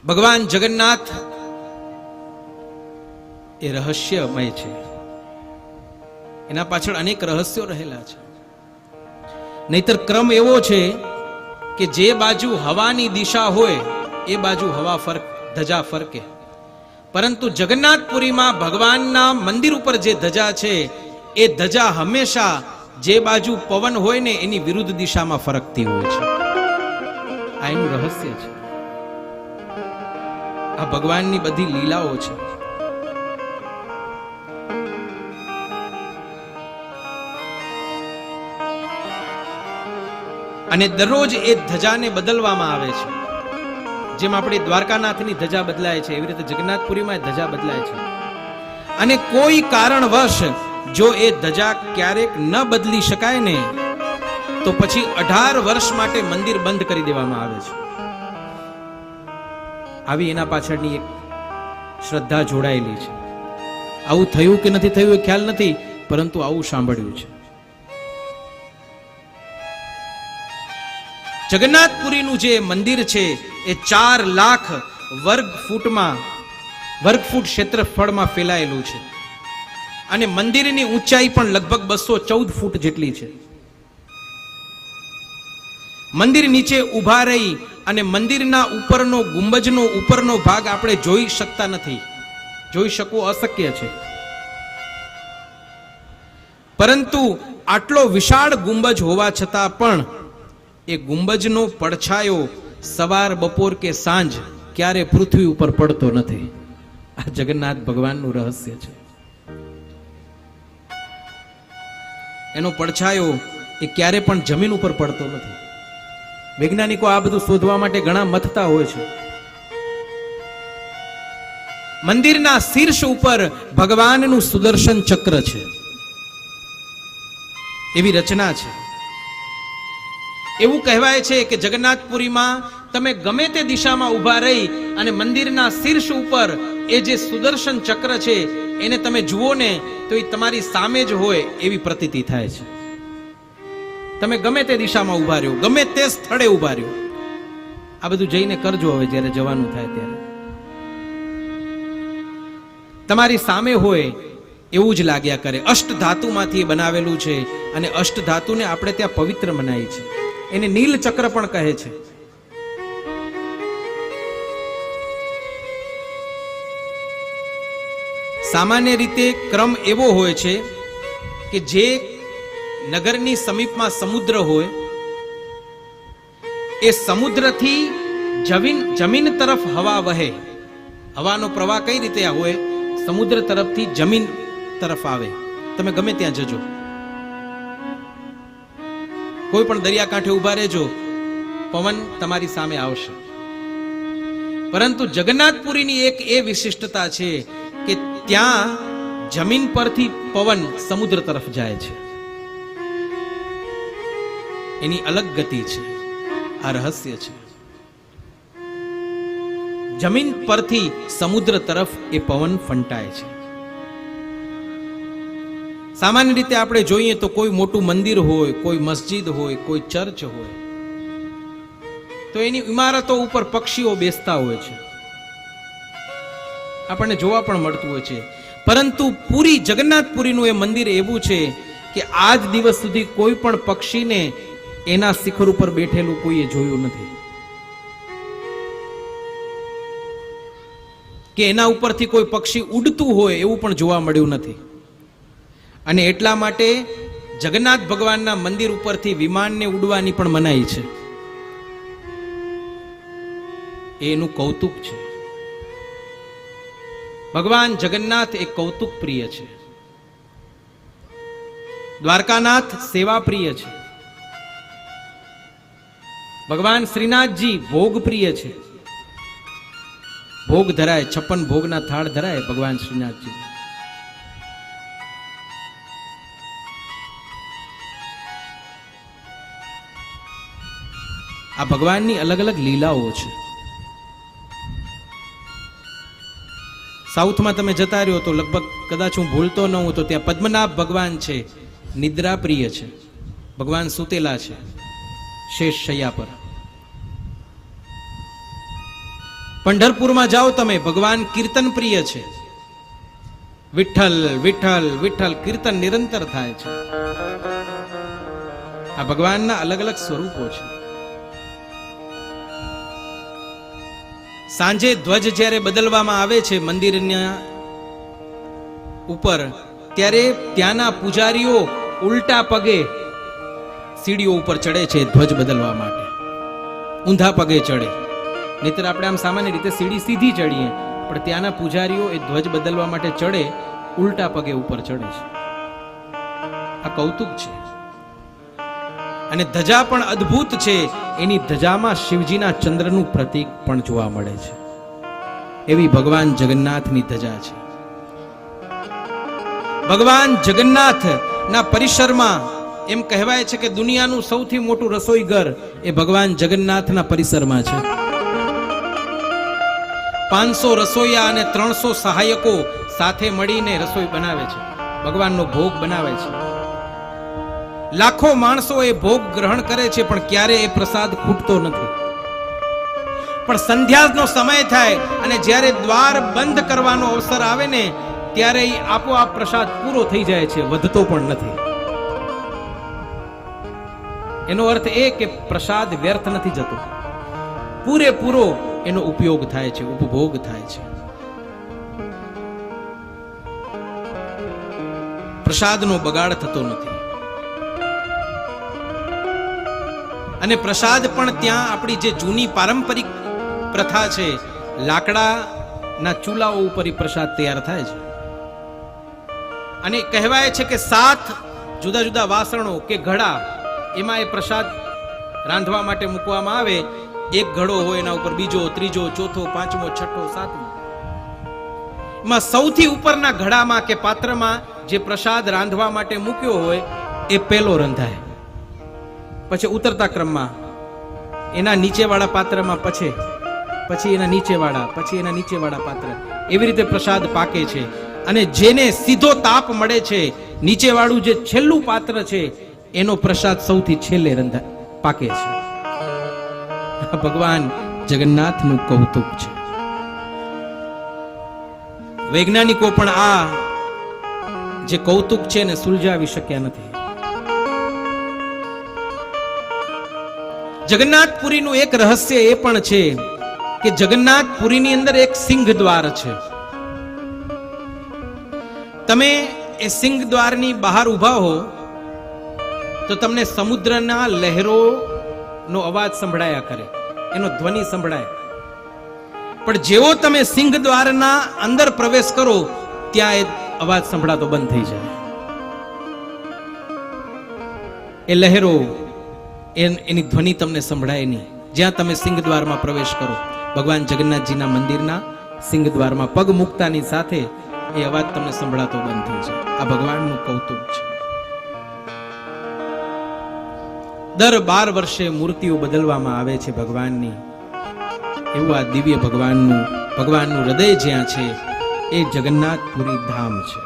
ભગવાન જગન્નાથ એ રહસ્યમય છે. એના પાછળ અનેક રહસ્યો રહેલા છે. નહીતર ક્રમ એવો છે કે જે બાજુ હવાની દિશા હોય એ બાજુ ધજા ફરકે. પરંતુ જગન્નાથપુરીમાં ભગવાનના મંદિર ઉપર જે ધજા છે એ ધજા હંમેશા જે બાજુ પવન હોય ને એની વિરુદ્ધ દિશામાં ફરકતી હોય છે. આ એનું રહસ્ય છે. આ ભગવાનની બધી લીલાઓ છે. અને દરરોજ એ ધજાને બદલવામાં આવે છે. જેમ આપણી દ્વારકાનાથની ધજા બદલાય છે એવી રીતે જગન્નાથપુરીમાં ધજા બદલાય છે. અને કોઈ કારણવશ જો એ ધજા ક્યારેક ન બદલી શકાય ને તો પછી 18 વર્ષ માટે મંદિર બંધ કરી દેવામાં આવે છે. આવી એના પાછળની એક શ્રદ્ધા જોડાયેલી છે. આવું થયું કે નથી થયું એ ખ્યાલ નથી, પરંતુ આવું સાંભળ્યું છે. જગન્નાથપુરીનું જે મંદિર છે એ 4 લાખ વર્ગ ફૂટ ક્ષેત્રફળમાં ફેલાયેલું છે. અને મંદિરની ઊંચાઈ પણ લગભગ 214 ફૂટ જેટલી છે. મંદિર નીચે ઊભા રહી અને મંદિરના ઉપરનો ગુંબજનો ઉપરનો ભાગ આપણે જોઈ શકતા નથી. જોઈ શકવો અશક્ય છે. પરંતુ આટલો વિશાળ ગુંબજ હોવા છતાં પણ એ ગુંબજનો પડછાયો સવાર, બપોર કે સાંજ ક્યારે પૃથ્વી ઉપર પડતો નથી. આ જગન્નાથ ભગવાનનું રહસ્ય છે. એનો પડછાયો એ ક્યારે પણ જમીન ઉપર પડતો નથી. વૈજ્ઞાનિકો આ બધું શોધવા માટે ઘણા મથતા હોય છે. મંદિરના શીર્ષ ઉપર ભગવાનનું સુદર્શન ચક્ર છે. એવી રચના છે. એવું કહેવાય છે કે જગન્નાથપુરીમાં તમે ગમે તે દિશામાં ઊભા રહી અને મંદિરના શીર્ષ ઉપર એ જે સુદર્શન ચક્ર છે એને તમે જુઓ ને તો એ તમારી સામે જ હોય એવી પ્રતીતિ થાય છે. તમે ગમે તે દિશામાં ઊભા રહ્યો, ગમે તે સ્થળે ઊભા રહ્યો. આ બધું જઈને કરજો હવે જ્યારે જવાનું થાય ત્યારે. તમારી સામે હોય એવું જ લાગ્યા કરે. અષ્ટધાતુમાંથી બનાવેલું છે અને અષ્ટધાતુને આપણે ત્યાં પવિત્ર મનાય છે. એને નીલ ચક્ર પણ કહે છે. સામાન્ય રીતે ક્રમ એવો હોય છે કે જે નગરની સમીપમાં સમુદ્ર હોય એ સમુદ્રથી જમીન તરફ હવા વહે. હવાનો પ્રવાહ કઈ રીતે હોય? સમુદ્ર તરફથી જમીન તરફ આવે. તમે ગમે ત્યાં જજો, કોઈ પણ દરિયાકાંઠે ઉભા રહેજો, પવન તમારી સામે આવશે. પરંતુ જગન્નાથપુરીની એક એ વિશિષ્ટતા છે કે ત્યાં જમીન પરથી પવન સમુદ્ર તરફ જાય છે. એની અલગ ગતિ છે. આ રહસ્ય છે. જમીન પરથી સમુદ્ર તરફ એ પવન ફંટાય છે. સામાન્ય રીતે આપણે જોઈએ તો કોઈ મોટું મંદિર હોય, કોઈ મસ્જિદ હોય, કોઈ ચર્ચ હોય તો એની ઇમારતો ઉપર પક્ષીઓ બેસતા હોય છે. આપણને જોવા પણ મળતું હોય છે. પરંતુ પૂરી જગન્નાથપુરીનું એ મંદિર એવું છે કે આજ દિવસ સુધી કોઈ પણ પક્ષીને એના શિખર ઉપર બેઠેલું કોઈએ જોયું નથી, કે એના ઉપરથી કોઈ પક્ષી ઉડતું હોય એવું પણ જોવા મળ્યું નથી. અને એટલા માટે જગન્નાથ ભગવાનના મંદિર ઉપરથી વિમાનને ઉડવાની પણ મનાઈ છે. એનું કૌતુક છે. ભગવાન જગન્નાથ એ કૌતુક પ્રિય છે. દ્વારકાનાથ સેવા પ્રિય છે. ભગવાન શ્રીનાથજી ભોગ પ્રિય છે. ભોગ ધરાય, 56 ભોગના થાળ ધરાય ભગવાન શ્રીનાથજી. આ ભગવાનની અલગ અલગ લીલાઓ છે. સાઉથમાં તમે જતા રહ્યો તો લગભગ કદાચ હું ભૂલતો ન હું તો ત્યાં પદ્મનાભ ભગવાન છે, નિદ્રા પ્રિય છે. ભગવાન સૂતેલા છે શેષ શૈયા પર. પંઢરપુરમાં જાઓ તમે, ભગવાન કીર્તન પ્રિય છે. વિઠ્ઠલ વિઠ્ઠલ વિઠ્ઠલ કીર્તન નિરંતર થાય છે. આ ભગવાનના અલગ અલગ સ્વરૂપો છે. સાંજે ધ્વજ જ્યારે બદલવામાં આવે છે મંદિરના ઉપર, ત્યારે ત્યાંના પૂજારીઓ ઉલટા પગે સીડીઓ ઉપર ચડે છે ધ્વજ બદલવા માટે. ઊંધા પગે ચડે. નહીતર આપણે આમ સામાન્ય રીતે સીડી સીધી ચડીએ, પણ ત્યાંના પૂજારીઓ એ ધ્વજ બદલવા માટે ચડે, ઉલટા પગે ઉપર ચડે છે. આ કૌતુક છે. અને ધજા પણ અદ્ભુત છે. એની ધજામાં શિવજીના ચંદ્રનું પ્રતીક પણ જોવા મળે છે. એવી ભગવાન જગન્નાથની ધજા છે. ભગવાન જગન્નાથ ના પરિસરમાં એમ કહેવાય છે કે દુનિયાનું સૌથી મોટું રસોઈ ઘર એ ભગવાન જગન્નાથના પરિસરમાં છે. 500 રસોઈયા અને 300 સહાયકો સાથે મળીને રસોઈ બનાવે છે. ભગવાનનો ભોગ બનાવે છે. લાખો માણસો એ ભોગ ગ્રહણ કરે છે, પણ ક્યારે એ પ્રસાદ ખૂટતો નથી. પણ સંધ્યાનો સમય થાય અને જ્યારે દ્વાર બંધ કરવાનો અવસર આવે ને, ત્યારે આપોઆપ પ્રસાદ પૂરો થઈ જાય છે, વધતો પણ નથી. એનો અર્થ એ કે પ્રસાદ વ્યર્થ નથી જતો, પૂરેપૂરો એનો ઉપયોગ થાય છે, ઉપભોગ થાય છે. પ્રસાદનો બગાડ થતો નથી. અને પ્રસાદ પણ ત્યાં આપણી જે જૂની પારંપરિક પ્રથા છે, લાકડાના ચૂલાઓ ઉપર પ્રસાદ તૈયાર થાય છે. અને કહેવાય છે કે 7 જુદા જુદા વાસણો કે ઘડા, એમાં એ પ્રસાદ રાંધવા માટે મૂકવામાં આવે. એક ઘડો હોય, એના ઉપર બીજો, ત્રીજો, ચોથો, પાંચમો, છઠ્ઠો, સાતમો. એમાં સૌથી ઉપરના ઘડામાં કે પાત્રમાં જે પ્રસાદ રાંધવા માટે મૂક્યો હોય એ પહેલો રંધાય. પછી ઉતરતા ક્રમમાં એના નીચેવાળા પાત્રમાં પછી એના નીચેવાળા, પછી એના નીચેવાળા પાત્ર, એવી રીતે પ્રસાદ પાકે છે. અને જેને સીધો તાપ મળે છે, નીચેવાળું જે છેલ્લું પાત્ર છે, એનો પ્રસાદ સૌથી છેલ્લે પાકે છે. ભગવાન જગન્નાથનું કૌતુક છે. વૈજ્ઞાનિકો પણ આ જે કૌતુક છે ને સુલઝાવી શક્યા નથી. જગન્નાથપુરીનું એક રહસ્ય એ પણ છે કે જગન્નાથપુરીની અંદર એક સિંહ દ્વાર છે. તમે એ સિંહ દ્વારની બહાર ઊભા હો તો તમને સમુદ્રના લહેરોનો અવાજ સંભળાયા કરે, એનો ધ્વનિ સંભળાય. પણ જેવો તમે સિંહ દ્વારના અંદર પ્રવેશ કરો, ત્યાં એ અવાજ સંભળાતો બંધ થઈ જાય. એ લહેરો, એની ધ્વનિ તમને સંભળાય નહીં. જ્યાં તમે સિંહ દ્વારમાં પ્રવેશ કરો, ભગવાન જગન્નાથજીના મંદિરના સિંહ દ્વારમાં પગ મૂકતાની સાથે એ અવાજ તમને સંભળાતો બંધ થઈ જાય. આ ભગવાનનું કૌતુક છે. દર 12 વર્ષે મૂર્તિઓ બદલવામાં આવે છે ભગવાનની. એવું આ દિવ્ય ભગવાનનું હૃદય જ્યાં છે એ જગન્નાથપુરી ધામ છે.